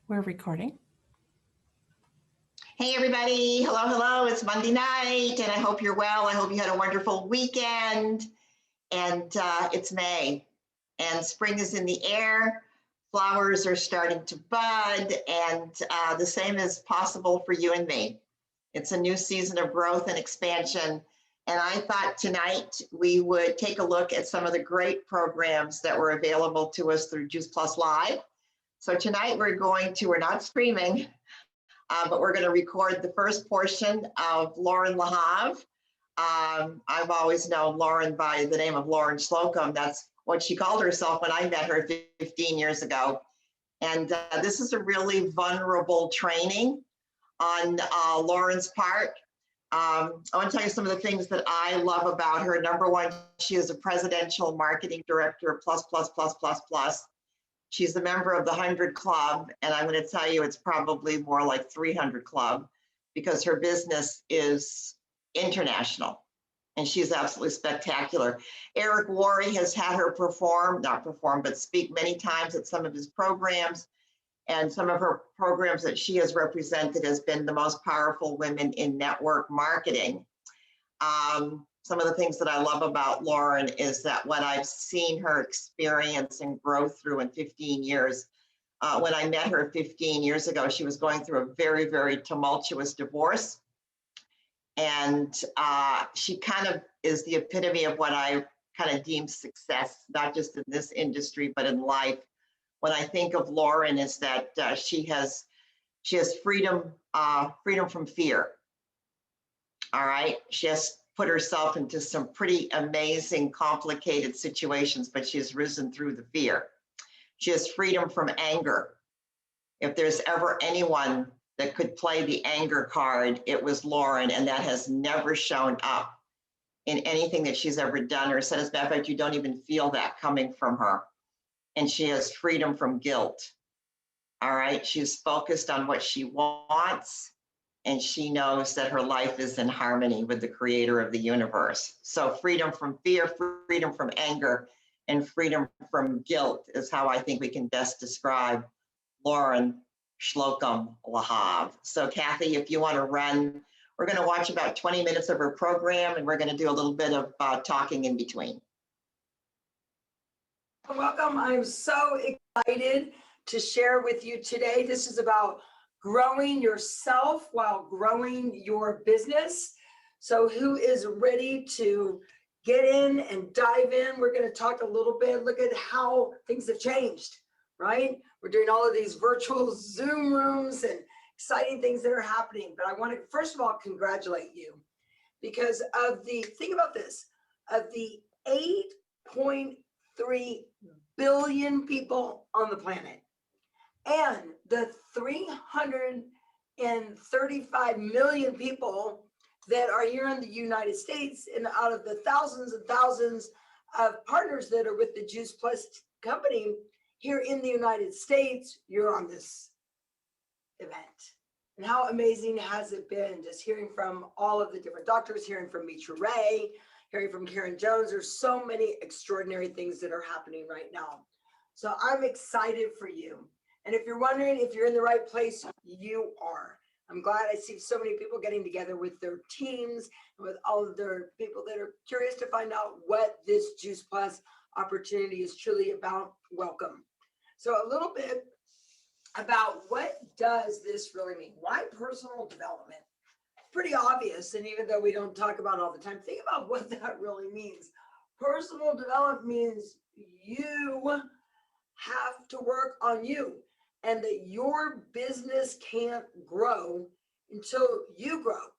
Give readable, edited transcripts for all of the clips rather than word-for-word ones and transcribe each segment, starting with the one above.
We're recording. Hey everybody, hello. It's Monday night and I hope you're well. I hope you had a wonderful weekend. And it's May and spring is in the air. Flowers are starting to bud and the same is possible for you and me. It's a new season of growth and expansion. And I thought tonight we would take a look at some of the great programs that were available to us through Juice Plus Live. So tonight we're not streaming, but we're going to record the first portion of Loren Lahav. I've always known Loren by the name of Loren Slocum. That's what she called herself when I met her 15 years ago. And this is a really vulnerable training on Loren's part. I want to tell you some of the things that I love about her. Number one, she is a presidential marketing director, plus. She's a member of the 100 Club, and I'm going to tell you it's probably more like 300 Club because her business is international, and she's absolutely spectacular. Eric Worre has had her speak many times at some of his programs, and some of her programs that she has represented has been the most powerful women in network marketing. Some of the things that I love about Loren is that what I've seen her experience and grow through in 15 years. When I met her 15 years ago, she was going through a very, very tumultuous divorce. And she kind of is the epitome of what I kind of deem success, not just in this industry, but in life. When I think of Loren is that she has freedom from fear. All right, she has put herself into some pretty amazing, complicated situations, but she has risen through the fear. She has freedom from anger. If there's ever anyone that could play the anger card, it was Loren, and that has never shown up in anything that she's ever done or said. As a matter of fact, you don't even feel that coming from her. And she has freedom from guilt. All right, she's focused on what she wants, and she knows that her life is in harmony with the creator of the universe. So freedom from fear, freedom from anger, and freedom from guilt is how I think we can best describe Loren Slocum Lahav. So Kathy, if you want to run, we're going to watch about 20 minutes of her program, and we're going to do a little bit of talking in between. Welcome. I'm so excited to share with you today. This is about growing yourself while growing your business. So who is ready to get in and dive in? We're going to talk a little bit, look at how things have changed, right? We're doing all of these virtual Zoom rooms and exciting things that are happening. But I want to, first of all, congratulate you because of the, think about this, of the 8.3 billion people on the planet, and the 335 million people that are here in the United States, and out of the thousands and thousands of partners that are with the Juice Plus company here in the United States, you're on this event. And how amazing has it been just hearing from all of the different doctors, hearing from Mitra Ray, hearing from Karen Jones. There's so many extraordinary things that are happening right now. So I'm excited for you. And if you're wondering if you're in the right place, you are. I'm glad I see so many people getting together with their teams and with all of their people that are curious to find out what this Juice Plus opportunity is truly about. Welcome. So a little bit about what does this really mean? Why personal development? Pretty obvious. And even though we don't talk about it all the time, think about what that really means. Personal development means you have to work on you, and that your business can't grow until you grow.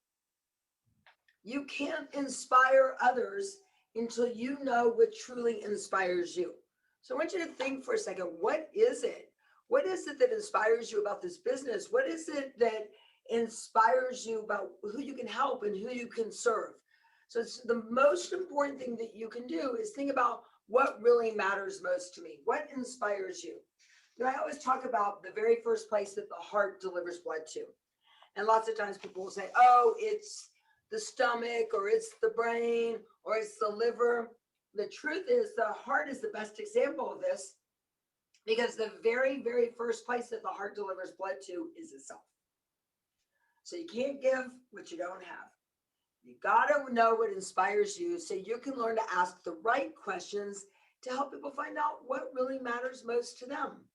You can't inspire others until you know what truly inspires you. So I want you to think for a second, what is it? What is it that inspires you about this business? What is it that inspires you about who you can help and who you can serve? So it's the most important thing that you can do is think about what really matters most to me. What inspires you? You know, I always talk about the very first place that the heart delivers blood to. And lots of times people will say, oh, it's the stomach, or it's the brain, or it's the liver. The truth is the heart is the best example of this, Because the very, very first place that the heart delivers blood to is the self. So you can't give what you don't have. You gotta know what inspires you so you can learn to ask the right questions to help people find out what really matters most to them.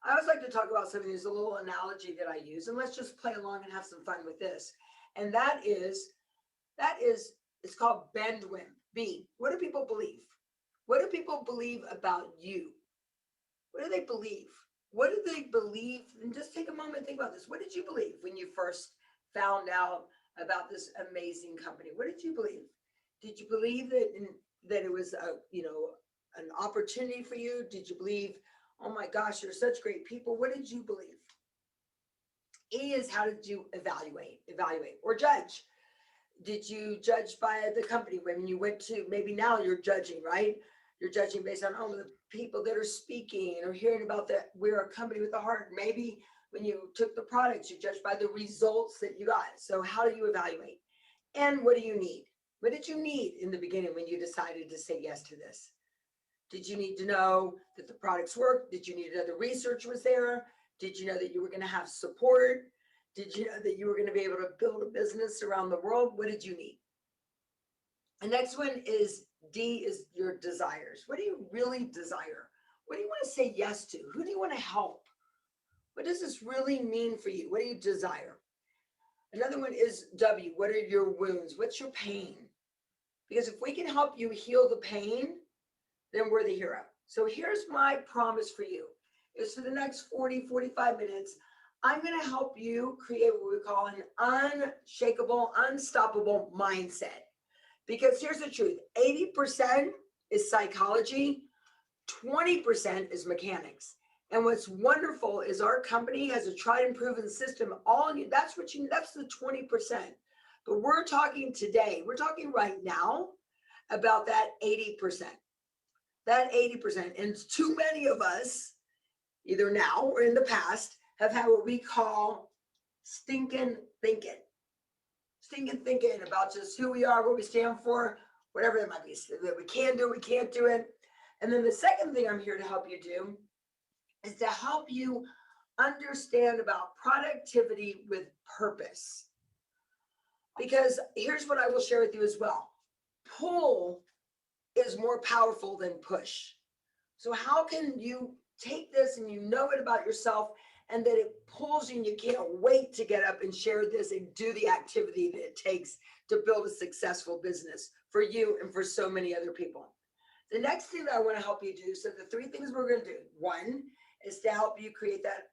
I always like to talk about something. There's a little analogy that I use, and let's just play along and have some fun with this. And that is, it's called bend win. B, what do people believe? What do people believe about you? What do they believe? What do they believe? And just take a moment and think about this. What did you believe when you first found out about this amazing company? What did you believe? Did you believe that it was an opportunity for you? Did you believe, oh my gosh, you're such great people? What did you believe? E is, how did you evaluate or judge? Did you judge by the company when you went to, maybe now you're judging, right? You're judging based on the people that are speaking or hearing about that we're a company with a heart. Maybe when you took the products, you judged by the results that you got. So how do you evaluate? And what do you need? What did you need in the beginning when you decided to say yes to this? Did you need to know that the products worked? Did you need to know the research was there? Did you know that you were going to have support? Did you know that you were going to be able to build a business around the world? What did you need? The next one is D, is your desires. What do you really desire? What do you want to say yes to? Who do you want to help? What does this really mean for you? What do you desire? Another one is W. What are your wounds? What's your pain? Because if we can help you heal the pain, then we're the hero. So here's my promise for you. Is for the next 40, 45 minutes, I'm going to help you create what we call an unshakable, unstoppable mindset. Because here's the truth, 80% is psychology, 20% is mechanics. And what's wonderful is our company has a tried and proven system. That's the 20%. But we're talking right now about that 80%. That 80%. And too many of us, either now or in the past, have had what we call stinking thinking. Stinking thinking about just who we are, what we stand for, whatever it might be, that we can do, we can't do it. And then the second thing I'm here to help you do is to help you understand about productivity with purpose. Because here's what I will share with you as well. Pull is more powerful than push. So how can you take this and you know it about yourself and that it pulls you and you can't wait to get up and share this and do the activity that it takes to build a successful business for you and for so many other people. The next thing that I want to help you do, so the three things we're going to do. One is to help you create that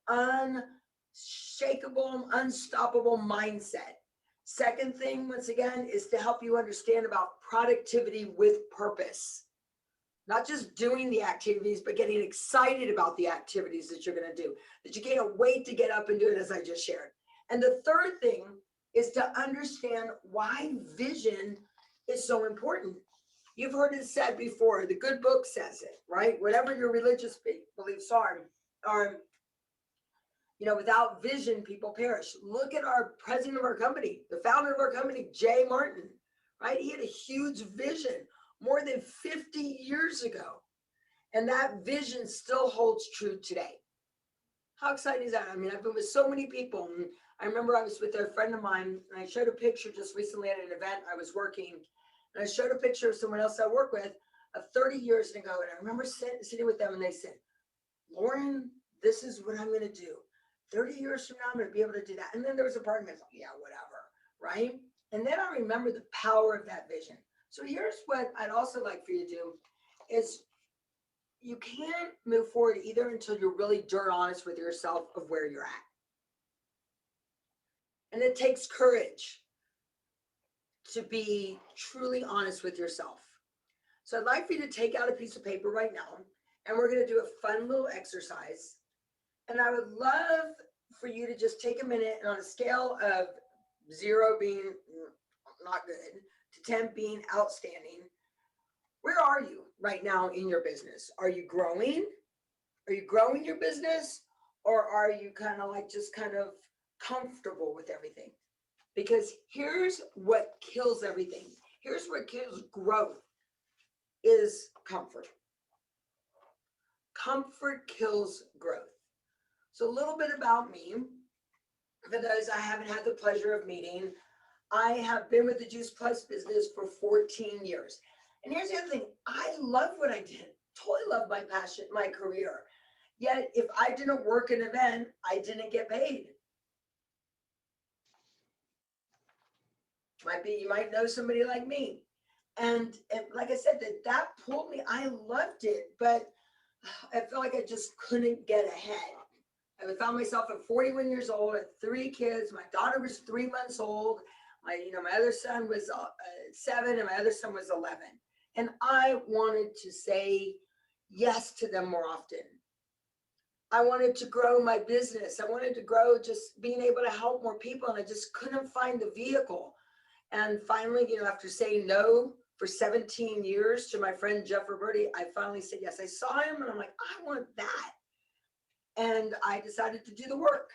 unshakable, unstoppable mindset. Second thing, once again, is to help you understand about productivity with purpose. Not just doing the activities, but getting excited about the activities that you're going to do, that you can't wait to get up and do it, as I just shared. And the third thing is to understand why vision is so important. You've heard it said before, the good book says it, right? Whatever your religious beliefs are, without vision, people perish. Look at our president of our company, the founder of our company, Jay Martin, right? He had a huge vision more than 50 years ago. And that vision still holds true today. How exciting is that? I mean, I've been with so many people. And I remember I was with a friend of mine, and I showed a picture just recently at an event I was working. And I showed a picture of someone else I work with of 30 years ago. And I remember sitting with them and they said, Loren, this is what I'm going to do. 30 years from now, I'm going to be able to do that. And then there was a part of me that's like, yeah, whatever, right? And then I remember the power of that vision. So here's what I'd also like for you to do is you can't move forward either until you're really dirt honest with yourself of where you're at. And it takes courage to be truly honest with yourself. So I'd like for you to take out a piece of paper right now, and we're going to do a fun little exercise. And I would love for you to just take a minute, and on a scale of 0 being not good to 10 being outstanding, where are you right now in your business? Are you growing? Are you growing your business? Or are you kind of comfortable with everything? Because here's what kills everything. Here's what kills growth is comfort. comfort kills growth. So a little bit about me, for those I haven't had the pleasure of meeting. I have been with the Juice Plus business for 14 years. And here's the other thing, I love what I did, totally love my passion, my career. Yet if I didn't work an event, I didn't get paid. You might know somebody like me. And like I said, that pulled me, I loved it, but I felt like I just couldn't get ahead. I found myself at 41 years old, at 3 kids. My daughter was 3 months old. My other son was 7 and my other son was 11. And I wanted to say yes to them more often. I wanted to grow my business. I wanted to grow just being able to help more people. And I just couldn't find the vehicle. And finally, after saying no for 17 years to my friend Jeff Roberti, I finally said yes. I saw him and I'm like, I want that. And I decided to do the work.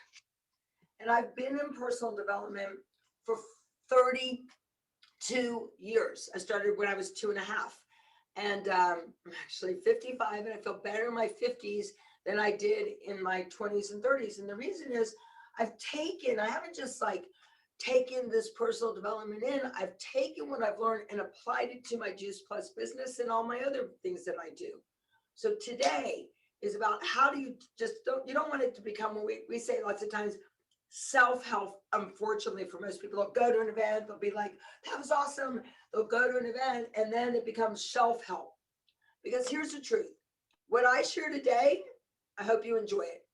And I've been in personal development for 32 years. I started when I was 2.5. And I'm actually 55 and I feel better in my 50s than I did in my 20s and 30s. And the reason is I haven't just taken this personal development in, I've taken what I've learned and applied it to my Juice Plus business and all my other things that I do. So today is about how do you you don't want it to become what we say lots of times, self-help. Unfortunately for most people, they'll go to an event, they'll be like, that was awesome. They'll go to an event and then it becomes self-help. Because here's the truth. What I share today, I hope you enjoy it.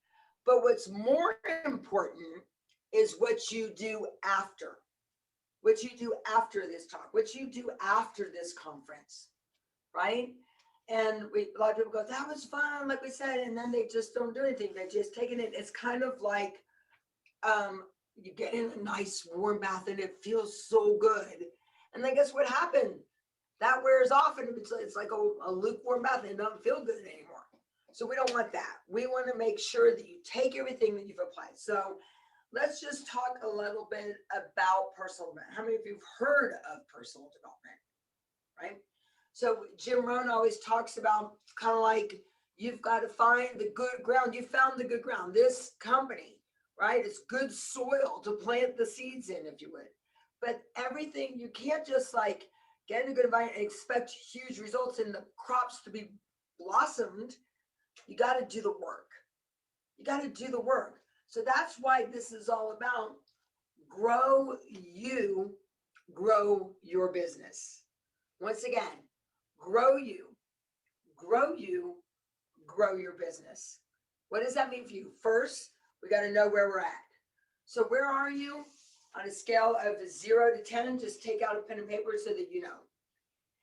But what's more important is what you do after. What you do after this talk, what you do after this conference, right? And a lot of people go, that was fun, like we said, and then they just don't do anything. They're just taking it. It's kind of like you get in a nice warm bath and it feels so good. And then guess what happened? That wears off and it's like a lukewarm bath and it doesn't feel good anymore. So we don't want that. We want to make sure that you take everything that you've applied. So let's just talk a little bit about personal development. How many of you have heard of personal development, right? So Jim Rohn always talks about kind of like, you've got to find the good ground. You found the good ground. This company, right? It's good soil to plant the seeds in, if you would. But everything, you can't just get in a good environment and expect huge results in the crops to be blossomed. You got to do the work. You got to do the work. So that's why this is all about grow your business. Once again, grow your business. What does that mean for you? First, we got to know where we're at. So where are you on a scale of 0 to 10? Just take out a pen and paper so that you know.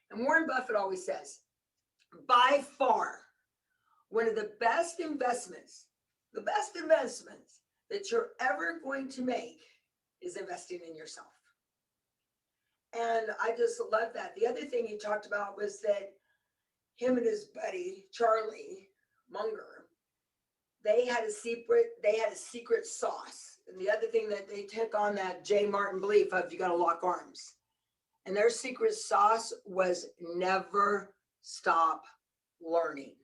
And Warren Buffett always says, by far, one of the best investments that you're ever going to make is investing in yourself. And I just love that. The other thing he talked about was that him and his buddy, Charlie Munger, they had a secret sauce. And the other thing that they took on that J. Martin belief of you got to lock arms. And their secret sauce was never stop learning.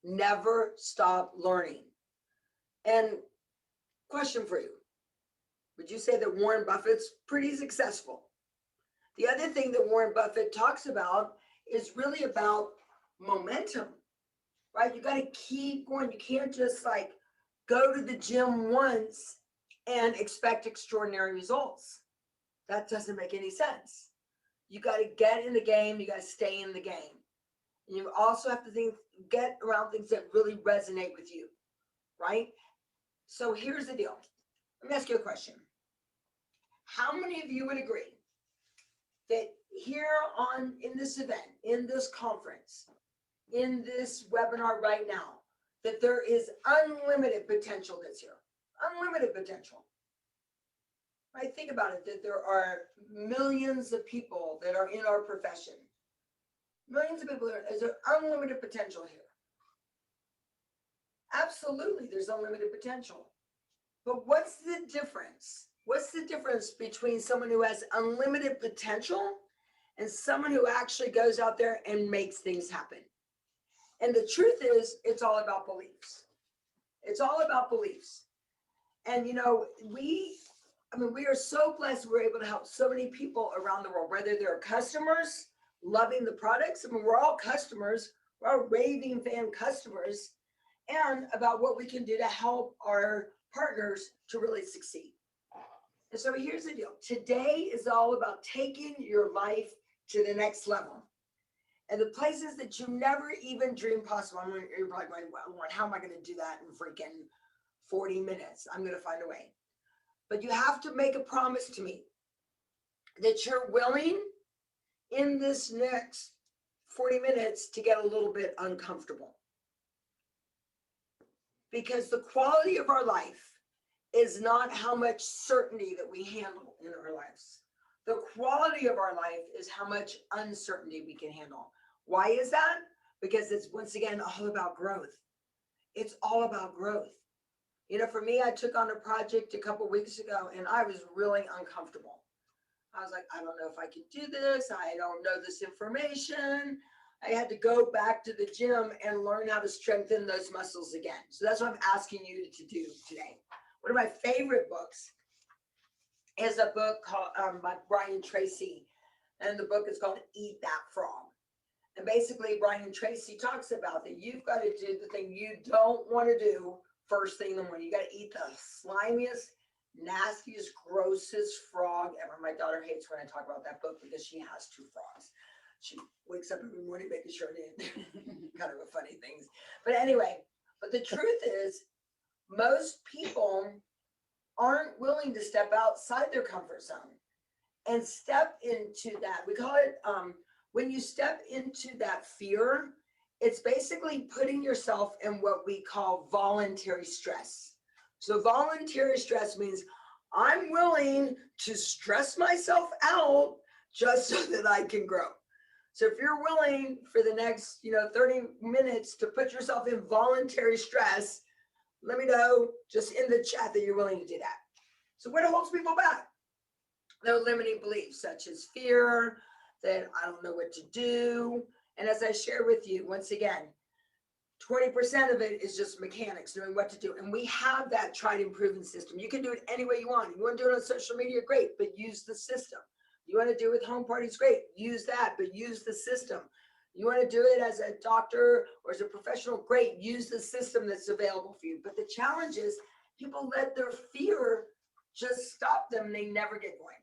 Never stop learning. And question for you. Would you say that Warren Buffett's pretty successful? The other thing that Warren Buffett talks about is really about momentum, right? You got to keep going. You can't just go to the gym once and expect extraordinary results. That doesn't make any sense. You got to get in the game. You got to stay in the game. And you also have to get around things that really resonate with you, right? So here's the deal. Let me ask you a question. How many of you would agree that here in this event, in this conference, in this webinar right now, that there is unlimited potential that's here? Unlimited potential. Right? Think about it, that there are millions of people that are in our profession. Millions of people, is there unlimited potential here? Absolutely, there's unlimited potential. But what's the difference? What's the difference between someone who has unlimited potential and someone who actually goes out there and makes things happen? And the truth is, it's all about beliefs. It's all about beliefs. And, we are so blessed we're able to help so many people around the world, whether they're customers loving the products. We're all customers. We're all raving fan customers, and about what we can do to help our partners to really succeed. And so here's the deal. Today is all about taking your life to the next level. And the places that you never even dreamed possible. You're probably going, well, Loren, how am I going to do that in freaking 40 minutes? I'm going to find a way. But you have to make a promise to me that you're willing in this next 40 minutes to get a little bit uncomfortable. Because the quality of our life is not how much certainty that we handle in our lives. The quality of our life is how much uncertainty we can handle. Why is that? Because it's, once again, all about growth. It's all about growth. For me, I took on a project a couple weeks ago and I was really uncomfortable. I was like, I don't know if I can do this. I don't know this information. I had to go back to the gym and learn how to strengthen those muscles again. So that's what I'm asking you to do today. One of my favorite books is a book called by Brian Tracy. And the book is called Eat That Frog. And basically, Brian Tracy talks about that you've got to do the thing you don't want to do first thing in the morning. You got to eat the slimiest, nastiest, grossest frog ever. My daughter hates when I talk about that book because she has 2 frogs. She wakes up every morning making sure it kind of a funny thing. But anyway, but the truth is, most people aren't willing to step outside their comfort zone and step into that. We call it, when you step into that fear, it's basically putting yourself in what we call voluntary stress. So voluntary stress means I'm willing to stress myself out just so that I can grow. So if you're willing for the next, 30 minutes to put yourself in voluntary stress, let me know just in the chat that you're willing to do that. So what holds people back? Their limiting beliefs, such as fear, that I don't know what to do. And as I share with you, once again, 20% of it is just mechanics, knowing what to do. And we have that tried and proven system. You can do it any way you want. You want to do it on social media, great, but use the system. You want to do it with home parties, great, use that, but use the system. You want to do it as a doctor or as a professional, great, use the system that's available for you. But the challenge is people let their fear just stop them and they never get going.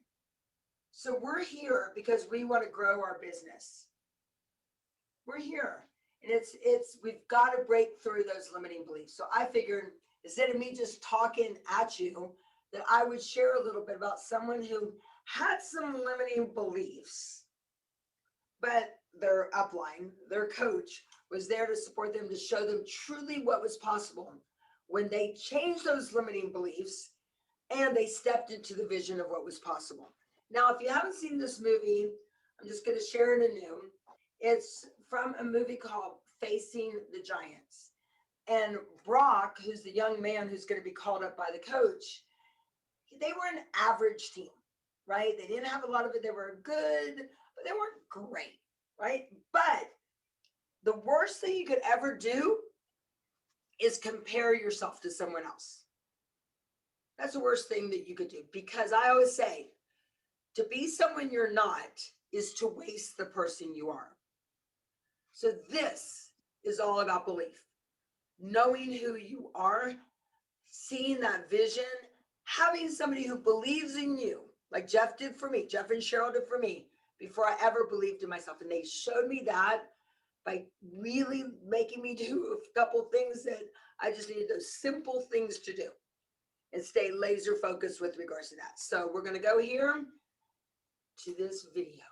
So we're here because we want to grow our business. We're here. And we've got to break through those limiting beliefs. So I figured instead of me just talking at you, that I would share a little bit about someone who had some limiting beliefs, but their upline, their coach, was there to support them, to show them truly what was possible when they changed those limiting beliefs and they stepped into the vision of what was possible. Now, if you haven't seen this movie, I'm just going to share it anew. It's from a movie called Facing the Giants. And Brock, who's the young man who's going to be called up by the coach, they were an average team, right? They didn't have a lot of it. They were good, but they weren't great, right? But the worst thing you could ever do is compare yourself to someone else. That's the worst thing that you could do, because I always say, to be someone you're not is to waste the person you are. So this is all about belief. Knowing who you are, seeing that vision, having somebody who believes in you, like Jeff did for me, Jeff and Cheryl did for me, before I ever believed in myself. And they showed me that by really making me do a couple things that I just needed, those simple things to do, and stay laser focused with regards to that. So we're going to go here to this video.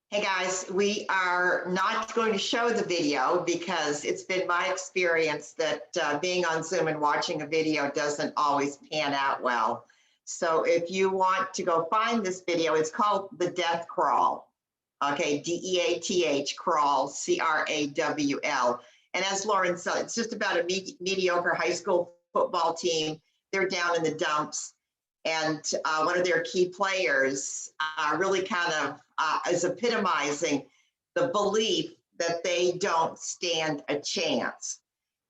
Hey guys, we are not going to show the video because it's been my experience that being on Zoom and watching a video doesn't always pan out well. So if you want to go find this video, it's called The Death Crawl. Okay, D-E-A-T-H, crawl, C-R-A-W-L. And as Loren said, it's just about a mediocre high school football team. They're down in the dumps. And one of their key players really kind of is epitomizing the belief that they don't stand a chance.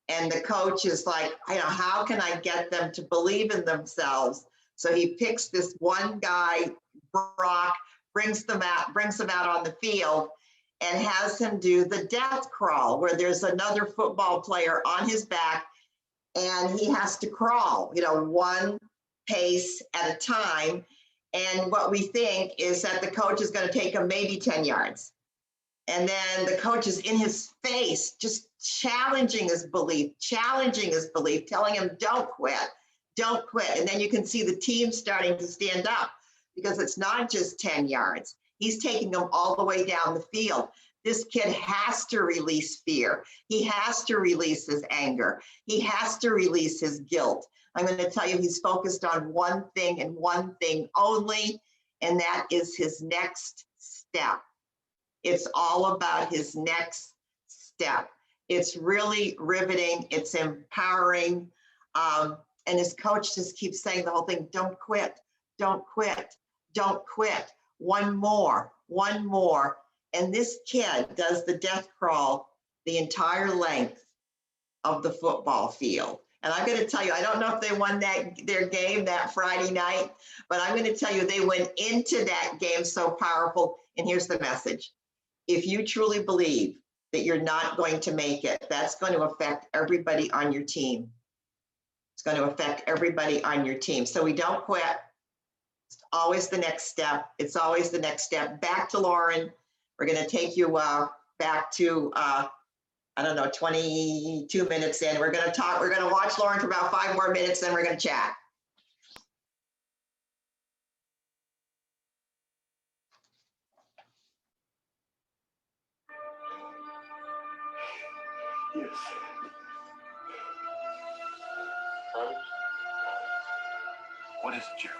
And the coach is like, how can I get them to believe in themselves? So he picks this one guy, Brock, brings them out on the field and has him do the death crawl, where there's another football player on his back and he has to crawl, one pace at a time. And what we think is that the coach is going to take him maybe 10 yards. And then the coach is in his face, just challenging his belief, telling him, don't quit. And then you can see the team starting to stand up, because it's not just 10 yards. He's taking them all the way down the field. This kid has to release fear. He has to release his anger. He has to release his guilt. I'm going to tell you, he's focused on one thing and one thing only, and that is his next step. It's all about his next step. It's really riveting. It's empowering. And his coach just keeps saying the whole thing, don't quit, don't quit, don't quit. One more. And this kid does the death crawl the entire length of the football field. And I'm going to tell you, I don't know if they won their game that Friday night, but I'm going to tell you, they went into that game so powerful. And here's the message. If you truly believe that you're not going to make it, that's going to affect everybody on your team. It's going to affect everybody on your team. So we don't quit. It's always the next step. It's always the next step. Back to Loren. We're going to take you back to, 22 minutes in. We're going to watch Loren for about 5 more minutes, then we're going to chat. Yes. What is it, Jeremy?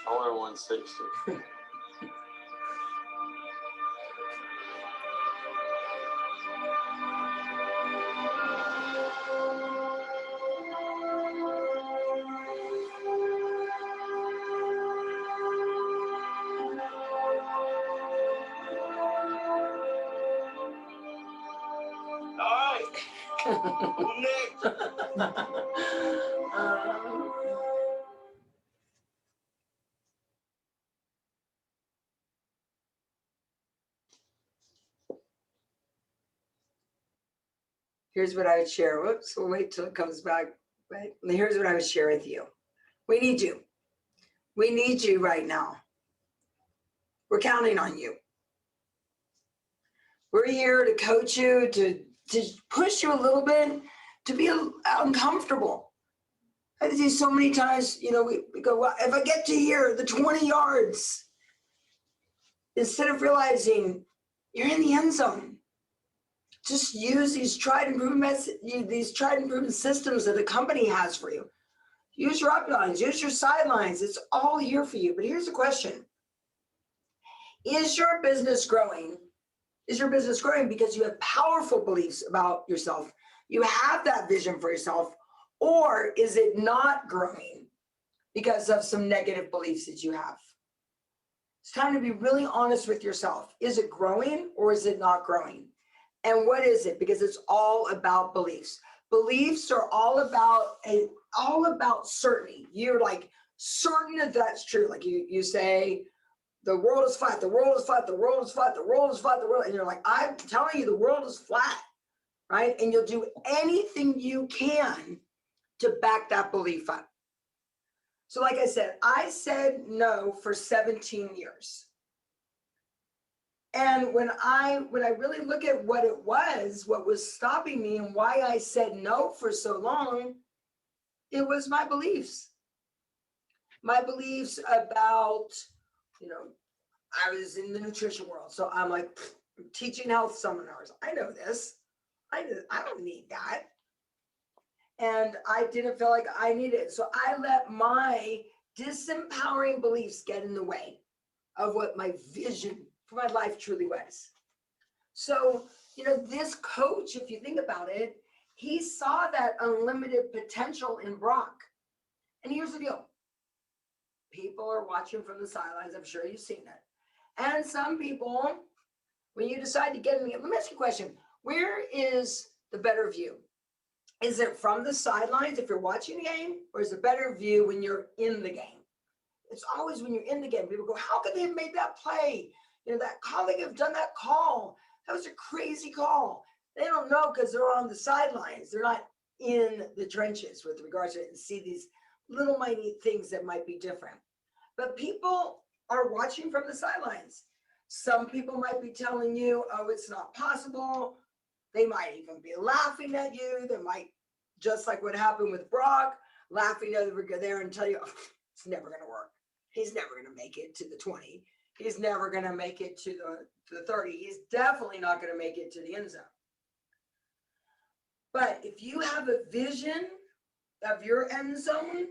I want 160. Here's what I would share. Whoops, we'll wait till it comes back. Right? Here's what I would share with you. We need you. We need you right now. We're counting on you. We're here to coach you, to push you a little bit, to be uncomfortable. I see so many times, we go, well, if I get to here, the 20 yards, instead of realizing you're in the end zone. Just use these tried and proven systems that the company has for you. Use your uplines, use your sidelines. It's all here for you. But here's the question. Is your business growing? Is your business growing because you have powerful beliefs about yourself? You have that vision for yourself, or is it not growing because of some negative beliefs that you have? It's time to be really honest with yourself. Is it growing or is it not growing? And what is it? Because it's all about beliefs. Beliefs are all about certainty. You're like certain that that's true. Like you say, the world is flat, the world is flat, the world is flat, the world is flat, the world, and you're like, I'm telling you the world is flat, right? And you'll do anything you can to back that belief up. So like I said no for 17 years. And when I really look at what it was, what was stopping me and why I said no for so long, it was my beliefs. My beliefs about, I was in the nutrition world. So I'm like, teaching health seminars. I know this. I don't need that. And I didn't feel like I needed it. So I let my disempowering beliefs get in the way of what my vision for my life truly was. So, this coach, if you think about it, he saw that unlimited potential in Brock. And here's the deal. People are watching from the sidelines. I'm sure you've seen it. And some people When you decide to get in the game, let me ask you a question. Where is the better view? Is it from the sidelines if you're watching the game, or is it a better view when you're in the game? It's always when you're in the game. People go, how could they have made that play? You know, how they have done that call? That was a crazy call. They don't know because they're on the sidelines. They're not in the trenches with regards to it and see these little minute things that might be different. But people are watching from the sidelines. Some people might be telling you, oh, it's not possible. They might even be laughing at you. They might, just like what happened with Brock, laughing over there and tell you, oh, it's never going to work. He's never going to make it to the 20. He's never going to make it to the 30. He's definitely not going to make it to the end zone. But if you have a vision of your end zone,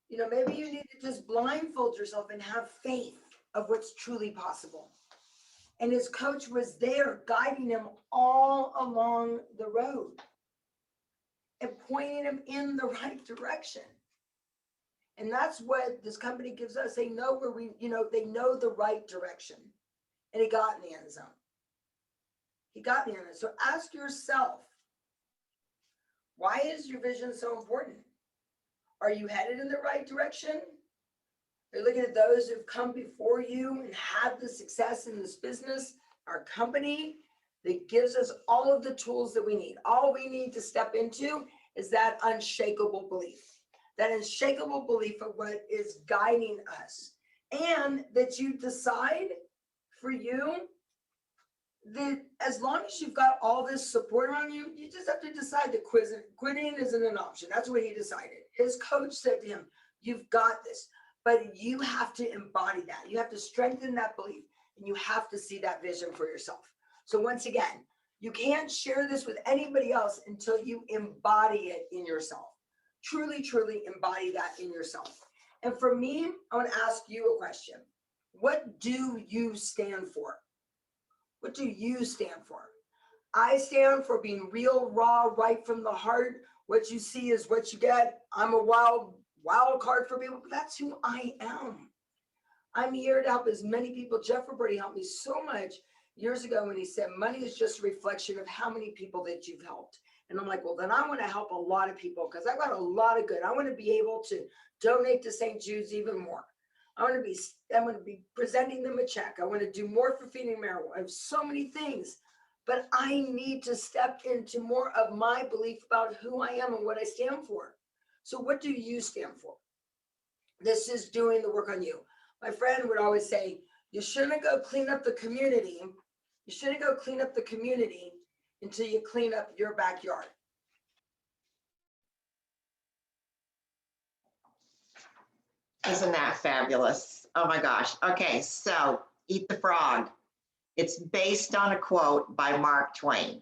you know, maybe you need to just blindfold yourself and have faith of what's truly possible. And his coach was there guiding him all along the road and pointing him in the right direction. And that's what this company gives us. They know where they know the right direction. And he got in the end zone. He got in the end zone. So ask yourself, why is your vision so important? Are you headed in the right direction? Are you looking at those who've come before you and had the success in this business, our company, that gives us all of the tools that we need. All we need to step into is that unshakable belief. That unshakable belief of what is guiding us, and that you decide for you that as long as you've got all this support around you, you just have to decide that quitting isn't an option. That's what he decided. His coach said to him, you've got this, but you have to embody that. You have to strengthen that belief, and you have to see that vision for yourself. So once again, you can't share this with anybody else until you embody it in yourself. Truly, truly embody that in yourself. And for me, I want to ask you a question. What do you stand for? What do you stand for? I stand for being real, raw, right from the heart. What you see is what you get. I'm a wild card for people, but that's who I am. I'm here to help as many people. Jeff Roberti helped me so much years ago when he said, money is just a reflection of how many people that you've helped. And I'm like, well, then I want to help a lot of people because I've got a lot of good. I want to be able to donate to St. Jude's even more. I'm going to be presenting them a check. I want to do more for feeding marijuana. I have so many things, but I need to step into more of my belief about who I am and what I stand for. So what do you stand for? This is doing the work on you. My friend would always say, you shouldn't go clean up the community. You shouldn't go clean up the community until you clean up your backyard. Isn't that fabulous? Oh my gosh. Okay, so Eat the Frog. It's based on a quote by Mark Twain.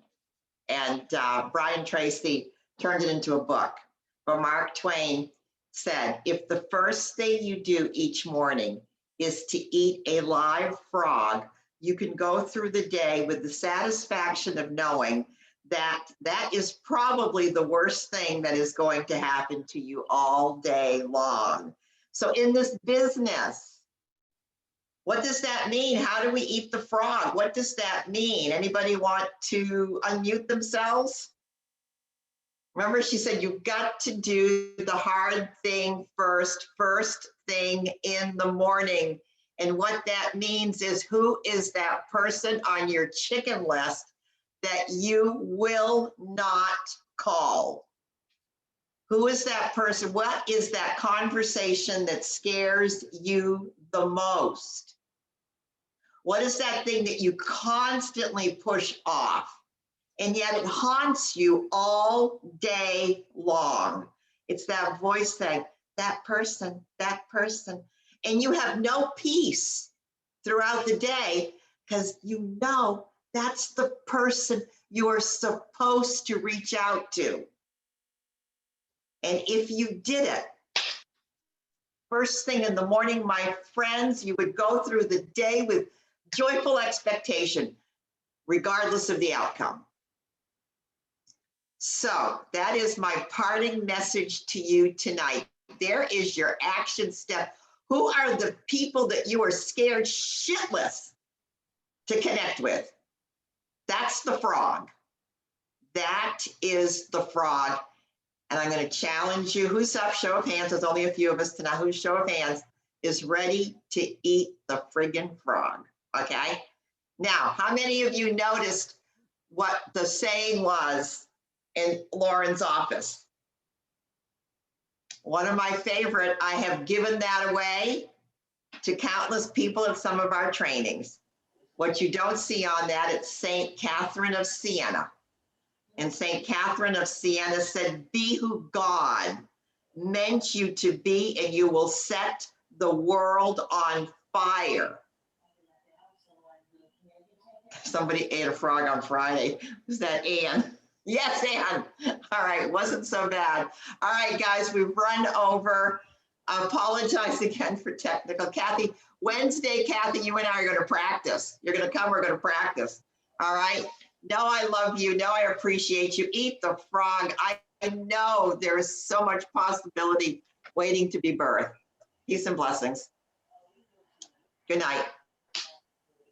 And Brian Tracy turned it into a book. But Mark Twain said, if the first thing you do each morning is to eat a live frog, you can go through the day with the satisfaction of knowing that that is probably the worst thing that is going to happen to you all day long. So in this business, what does that mean? How do we eat the frog? What does that mean? Anybody want to unmute themselves? Remember, she said, you've got to do the hard thing first thing in the morning. And what that means is, who is that person on your chicken list that you will not call? Who is that person? What is that conversation that scares you the most? What is that thing that you constantly push off? And yet it haunts you all day long. It's that voice saying, that person. And you have no peace throughout the day because you know that's the person you are supposed to reach out to. And if you did it first thing in the morning, my friends, you would go through the day with joyful expectation, regardless of the outcome. So that is my parting message to you tonight. There is your action step. Who are the people that you are scared shitless to connect with. That's the frog. That is the frog. And I'm going to challenge you. Who's up? Show of hands. There's only a few of us tonight. Who's show of hands is ready to eat the friggin' frog? Okay. Now, how many of you noticed what the saying was in Loren's office? One of my favorite, I have given that away to countless people at some of our trainings. What you don't see on that, it's St. Catherine of Siena. And St. Catherine of Siena said, be who God meant you to be, and you will set the world on fire. Somebody ate a frog on Friday. Was that Ann? Yes, Ann. All right, wasn't so bad. All right, guys, we've run over. I apologize again for technical. Kathy, Wednesday, Kathy, you and I are going to practice. You're going to come, we're going to practice. All right. No, I love you. No, I appreciate you. Eat the frog. I know there is so much possibility waiting to be birthed. Peace and blessings. Good night.